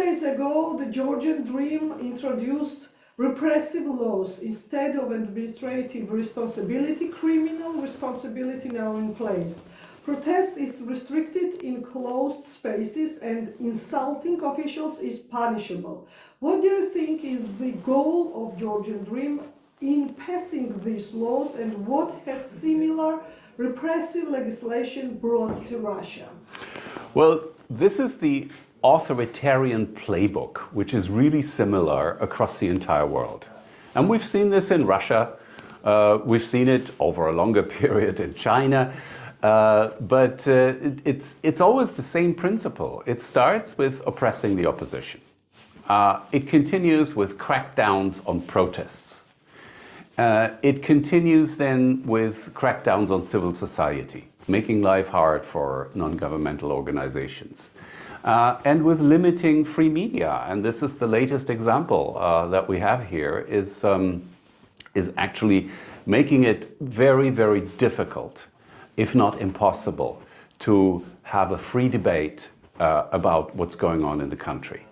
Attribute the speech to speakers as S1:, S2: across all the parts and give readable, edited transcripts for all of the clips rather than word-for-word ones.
S1: days ago, the Georgian Dream introduced repressive laws instead of administrative responsibility, criminal responsibility now in place. Protest is restricted in closed spaces and insulting officials is punishable. What do you think is the goal of Georgian Dream in passing these laws, and what has similar repressive legislation brought to Russia?
S2: Well, this is the authoritarian playbook, which is really similar across the entire world. And we've seen this in Russia, we've seen it over a longer period in China, but it's always the same principle. It starts with oppressing the opposition. It continues with crackdowns on protests. It continues then with crackdowns on civil society, making life hard for non-governmental organizations. And with limiting free media, and this is the latest example that we have here, is actually making it very, very difficult, if not impossible, to have a free debate about what's going on in the country.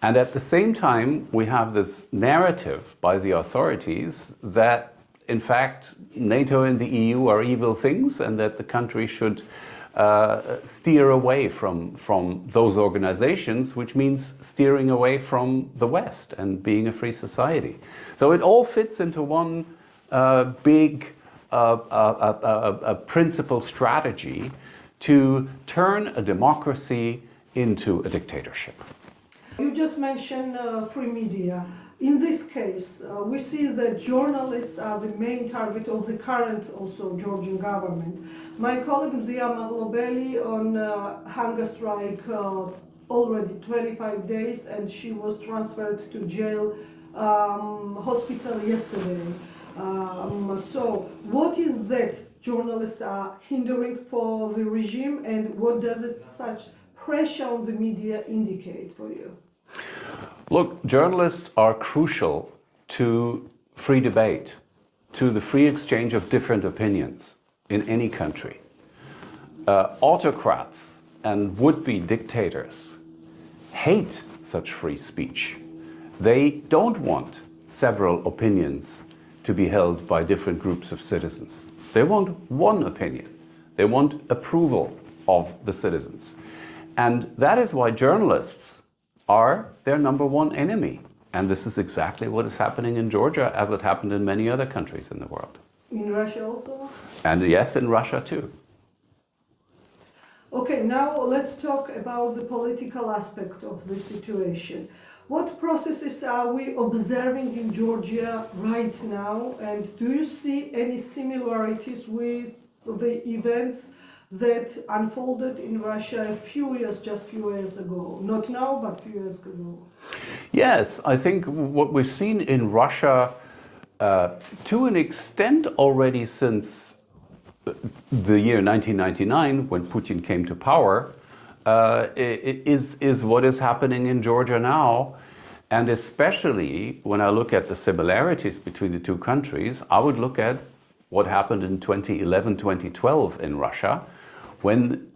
S2: And at the same time, we have this narrative by the authorities that, in fact, NATO and the EU are evil things and that the country should steer away from those organizations, which means steering away from the West and being a free society. So it all fits into one big principal strategy to turn a democracy into a dictatorship.
S1: You just mentioned free media. In this case, we see that journalists are the main target of the current also Georgian government. My colleague Mzia Maglobeli on hunger strike already 25 days, and she was transferred to jail hospital yesterday. So what is that journalists are hindering for the regime, and what does such pressure on the media indicate for you?
S2: Look, journalists are crucial to free debate, to the free exchange of different opinions in any country. Autocrats and would-be dictators hate such free speech. They don't want several opinions to be held by different groups of citizens. They want one opinion. They want approval of the citizens. And that is why journalists are their number one enemy. And this is exactly what is happening in Georgia, as it happened in many other countries in the world.
S1: In Russia also?
S2: And yes, in Russia too.
S1: Okay, now let's talk about the political aspect of the situation. What processes are we observing in Georgia right now, and do you see any similarities with the events that unfolded in Russia just few years ago? Not now, but few years ago.
S2: Yes, I think what we've seen in Russia to an extent already since the year 1999, when Putin came to power, is what is happening in Georgia now. And especially when I look at the similarities between the two countries, I would look at what happened in 2011, 2012 in Russia, when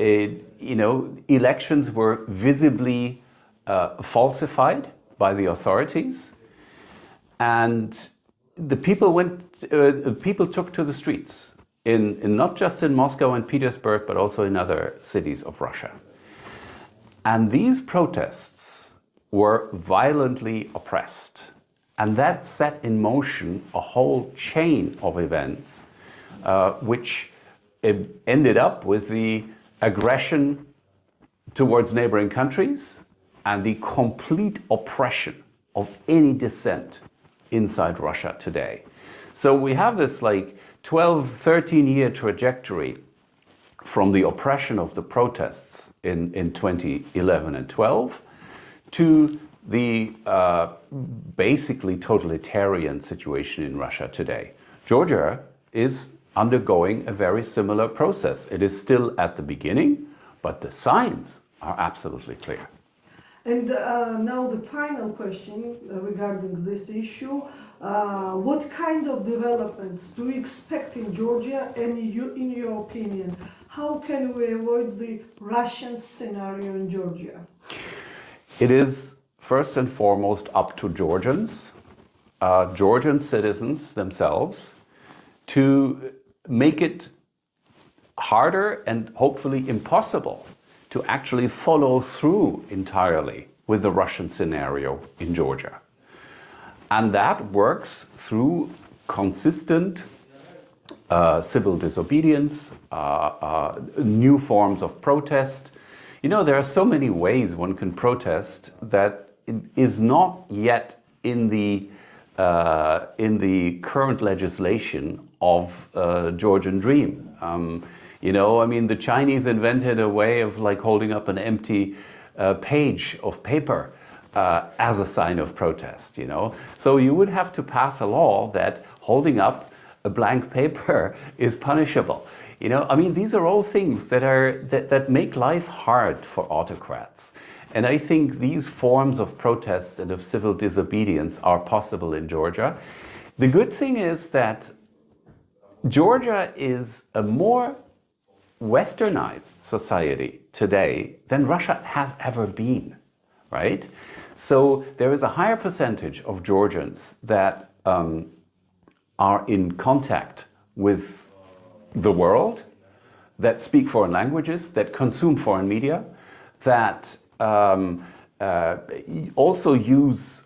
S2: elections were visibly falsified by the authorities, and the people took to the streets in not just in Moscow and Petersburg, but also in other cities of Russia. And these protests were violently oppressed, and that set in motion a whole chain of events which ended up with the aggression towards neighboring countries and the complete oppression of any dissent inside Russia today. So we have this 12, 13-year trajectory from the oppression of the protests in 2011 and 12 to the basically totalitarian situation in Russia today. Georgia is undergoing a very similar process. It is still at the beginning, but the signs are absolutely clear.
S1: And now the final question regarding this issue. What kind of developments do you expect in Georgia, and in your opinion, how can we avoid the Russian scenario in Georgia?
S2: It is first and foremost up to Georgians, Georgian citizens themselves, to make it harder and hopefully impossible to actually follow through entirely with the Russian scenario in Georgia. And that works through consistent civil disobedience, new forms of protest. You know, there are so many ways one can protest that is not yet in the current legislation of Georgian Dream. You know, I mean, the Chinese invented a way of like holding up an empty page of paper as a sign of protest, you know. So you would have to pass a law that holding up a blank paper is punishable. You know, I mean, these are all things that make life hard for autocrats. And I think these forms of protest and of civil disobedience are possible in Georgia. The good thing is that Georgia is a more westernized society today than Russia has ever been, right? So there is a higher percentage of Georgians that are in contact with the world, that speak foreign languages, that consume foreign media, that also use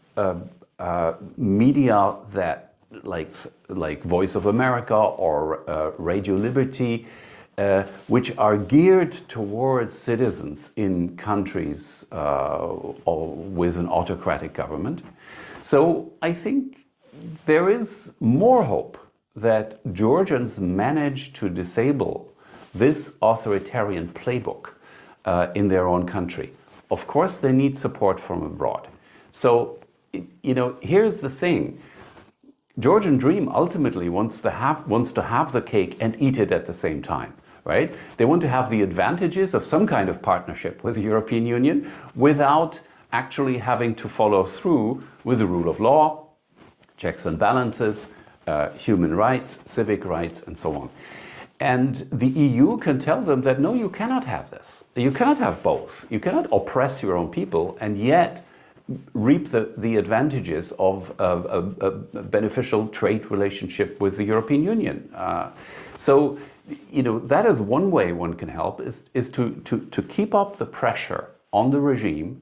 S2: media that like Voice of America or Radio Liberty, which are geared towards citizens in countries with an autocratic government. So I think there is more hope that Georgians manage to disable this authoritarian playbook in their own country. Of course, they need support from abroad. So, you know, here's the thing. Georgian Dream ultimately wants to have the cake and eat it at the same time, right? They want to have the advantages of some kind of partnership with the European Union without actually having to follow through with the rule of law, checks and balances, human rights, civic rights, and so on. And the EU can tell them that, no, you cannot have this. You cannot have both. You cannot oppress your own people and yet reap the advantages of a beneficial trade relationship with the European Union. So, you know, that is one way one can help, is to keep up the pressure on the regime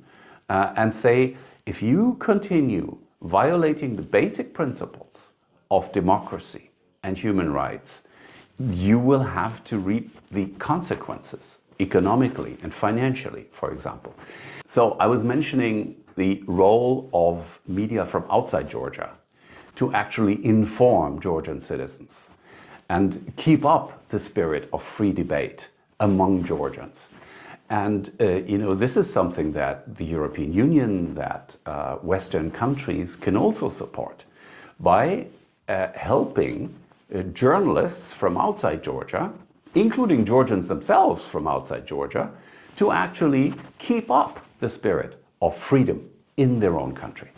S2: and say, if you continue violating the basic principles of democracy and human rights, you will have to reap the consequences economically and financially, for example. So I was mentioning the role of media from outside Georgia to actually inform Georgian citizens and keep up the spirit of free debate among Georgians. And you know, this is something that the European Union, that Western countries can also support by helping journalists from outside Georgia, including Georgians themselves from outside Georgia, to actually keep up the spirit of freedom in their own country.